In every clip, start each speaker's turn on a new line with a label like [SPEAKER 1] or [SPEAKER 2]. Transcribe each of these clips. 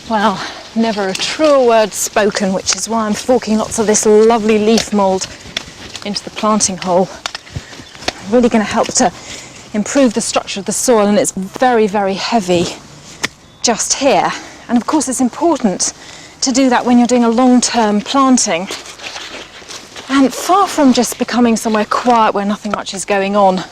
[SPEAKER 1] Well, never a truer word spoken, which is why I'm forking lots of this lovely leaf mould into the planting hole. Really going to help to improve the structure of the soil, and it's very, very heavy just here. And of course it's important to do that when you're doing a long-term planting. And far from just becoming somewhere quiet where nothing much is going on,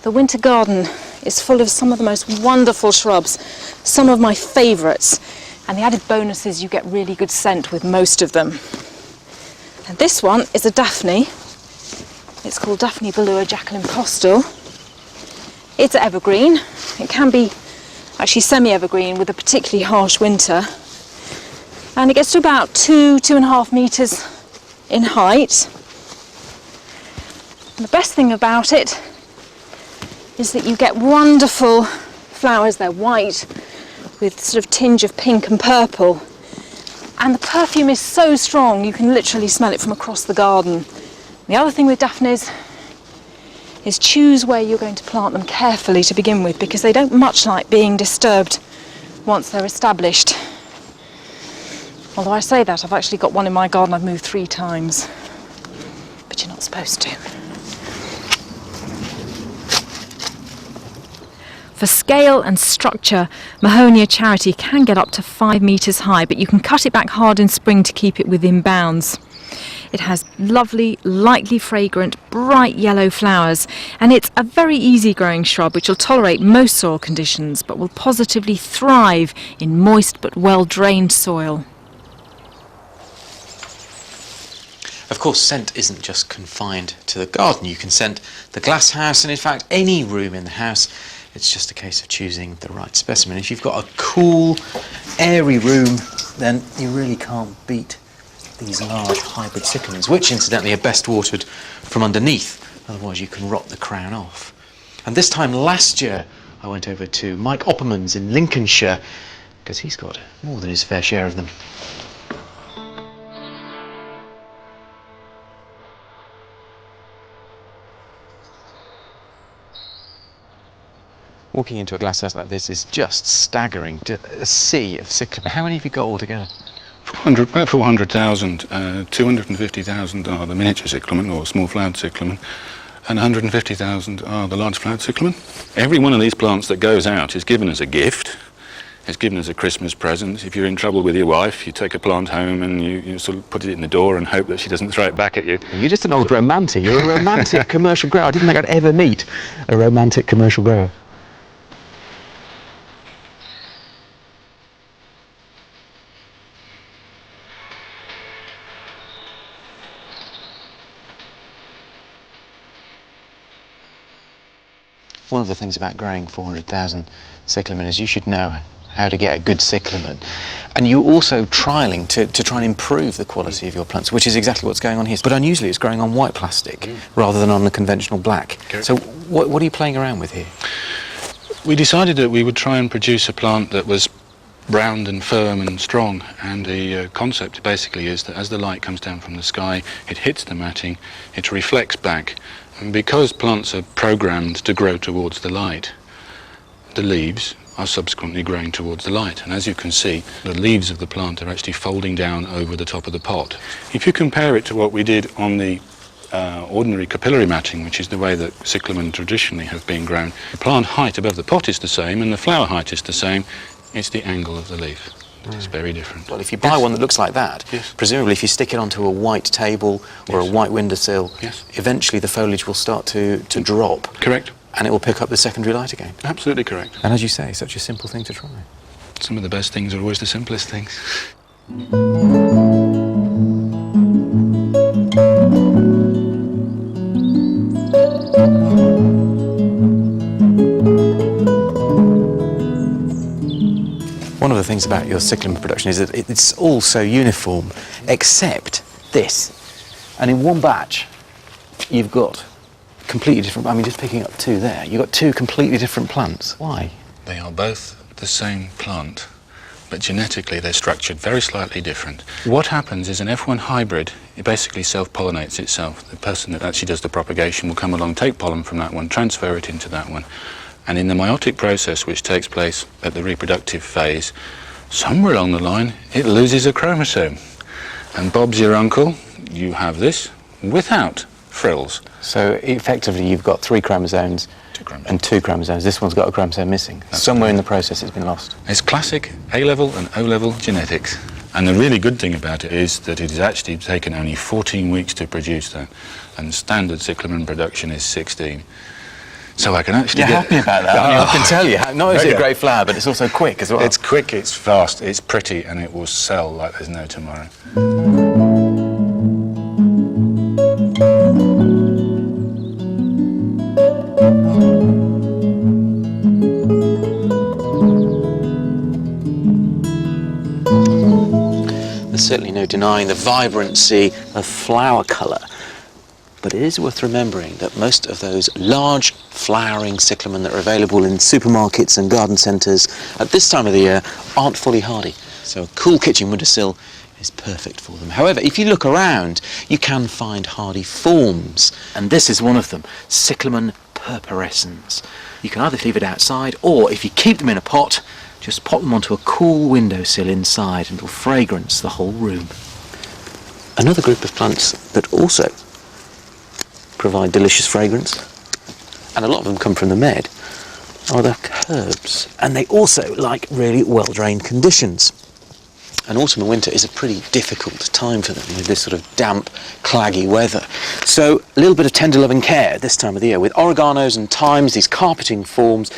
[SPEAKER 1] the winter garden is full of some of the most wonderful shrubs, some of my favourites. And the added bonus is you get really good scent with most of them. And this one is a daphne. It's called Daphne Ballua Jacqueline Postel. It's evergreen. It can be actually semi-evergreen with a particularly harsh winter. And it gets to about 2.5 metres in height. And the best thing about it is that you get wonderful flowers. They're white with sort of tinge of pink and purple, and the perfume is so strong you can literally smell it from across the garden. The other thing with daphnes is choose where you're going to plant them carefully to begin with, because they don't much like being disturbed once they're established. Although I say that, I've actually got one in my garden I've moved 3 times, but you're not supposed to. For scale and structure, Mahonia Charity can get up to 5 metres high, but you can cut it back hard in spring to keep it within bounds. It has lovely, lightly fragrant, bright yellow flowers, and it's a very easy growing shrub which will tolerate most soil conditions, but will positively thrive in moist but well-drained soil.
[SPEAKER 2] Of course, scent isn't just confined to the garden. You can scent the glass house, and in fact any room in the house. It's just a case of choosing the right specimen. If you've got a cool, airy room, then you really can't beat these large hybrid cyclamens, which incidentally are best watered from underneath, otherwise you can rot the crown off. And this time last year I went over to Mike Opperman's in Lincolnshire, because he's got more than his fair share of them. Walking into a glasshouse like this is just staggering. A sea of cyclamen. How many have you got altogether?
[SPEAKER 3] About 400,000. 250,000 are the miniature cyclamen, or small flowered cyclamen, and 150,000 are the large flowered cyclamen. Every one of these plants that goes out is given as a gift. It's given as a Christmas present. If you're in trouble with your wife, you take a plant home and you sort of put it in the door and hope that she doesn't throw it back at you.
[SPEAKER 2] You're just an old romantic. You're a romantic commercial grower. I didn't think I'd ever meet a romantic commercial grower. One of the things about growing 400,000 cyclamen is you should know how to get a good cyclamen. And you're also trialling to try and improve the quality of your plants, which is exactly what's going on here. But unusually it's growing on white plastic rather than on the conventional black. Okay. So what are you playing around with here?
[SPEAKER 3] We decided that we would try and produce a plant that was round and firm and strong, and the concept basically is that as the light comes down from the sky, it hits the matting, it reflects back. And because plants are programmed to grow towards the light, the leaves are subsequently growing towards the light. And as you can see, the leaves of the plant are actually folding down over the top of the pot. If you compare it to what we did on the ordinary capillary matting, which is the way that cyclamen traditionally have been grown, the plant height above the pot is the same and the flower height is the same. It's the angle of the leaf. It's very different.
[SPEAKER 2] Well, if you buy one that looks like that, presumably if you stick it onto a white table or a white windowsill, eventually the foliage will start to drop. Correct. And it will pick up the secondary light again.
[SPEAKER 3] Absolutely correct.
[SPEAKER 2] And as you say, such a simple thing to try.
[SPEAKER 3] Some of the best things are always the simplest things.
[SPEAKER 2] One of the things about your cyclamen production is that it's all so uniform, except this. And in one batch, you've got completely different, I mean, just picking up 2 there, you've got 2 completely different plants. Why?
[SPEAKER 3] They are both the same plant, but genetically they're structured very slightly different. What happens is an F1 hybrid, it basically self-pollinates itself. The person that actually does the propagation will come along, take pollen from that one, transfer it into that one. And in the meiotic process, which takes place at the reproductive phase, somewhere along the line it loses a chromosome. And Bob's your uncle, you have this without frills.
[SPEAKER 2] So effectively you've got 3 chromosomes and 2 chromosomes. This one's got a chromosome missing. Somewhere in the process it's been lost.
[SPEAKER 3] It's classic A-level and O-level genetics. And the really good thing about it is that it has actually taken only 14 weeks to produce that, and standard cyclamen production is 16. So I can actually
[SPEAKER 2] You're happy about that? I can tell you. Not only is it a great flower, but it's also quick as well.
[SPEAKER 3] It's quick, it's fast, it's pretty, and it will sell like there's no tomorrow.
[SPEAKER 2] There's certainly no denying the vibrancy of flower colour, but it is worth remembering that most of those large flowering cyclamen that are available in supermarkets and garden centres at this time of the year aren't fully hardy, so a cool kitchen windowsill is perfect for them. However, if you look around, you can find hardy forms, and this is one of them, cyclamen purpurescens. You can either leave it outside, or if you keep them in a pot, just pop them onto a cool windowsill inside and it'll fragrance the whole room. Another group of plants that also provide delicious fragrance, and a lot of them come from the med, are the herbs. And they also like really well-drained conditions. And autumn and winter is a pretty difficult time for them with this sort of damp, claggy weather. So a little bit of tender loving care at this time of the year with oreganos and thymes, these carpeting forms,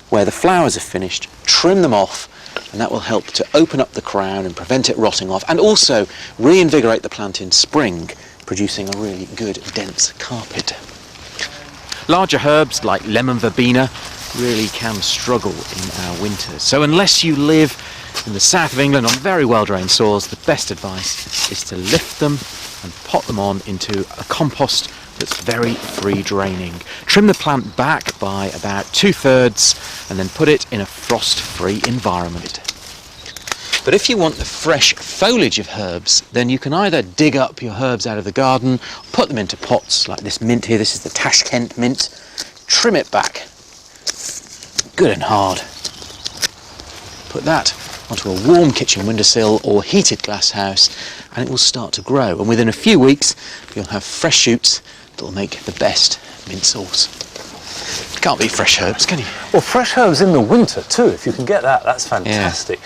[SPEAKER 2] where the flowers are finished, trim them off, and that will help to open up the crown and prevent it rotting off, and also reinvigorate the plant in spring, producing a really good dense carpet. Larger herbs like lemon verbena really can struggle in our winters. So unless you live in the south of England on very well-drained soils, the best advice is to lift them and pot them on into a compost that's very free draining. Trim the plant back by about 2/3 and then put it in a frost-free environment. But if you want the fresh foliage of herbs, then you can either dig up your herbs out of the garden, put them into pots like this mint here, this is the Tashkent mint, trim it back good and hard. Put that onto a warm kitchen windowsill or heated glass house and it will start to grow, and within a few weeks you'll have fresh shoots that will make the best mint sauce. Can't beat fresh herbs, can you?
[SPEAKER 4] Well, fresh herbs in the winter too, if you can get that, that's fantastic.
[SPEAKER 2] Yeah.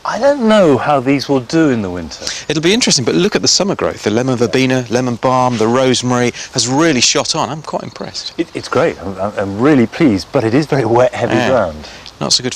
[SPEAKER 4] I don't know how these will do in the winter.
[SPEAKER 2] It'll be interesting, but look at the summer growth. The lemon verbena, lemon balm, the rosemary has really shot on. I'm quite impressed.
[SPEAKER 4] It's great, I'm really pleased, but it is very wet, heavy ground.
[SPEAKER 2] Not so good for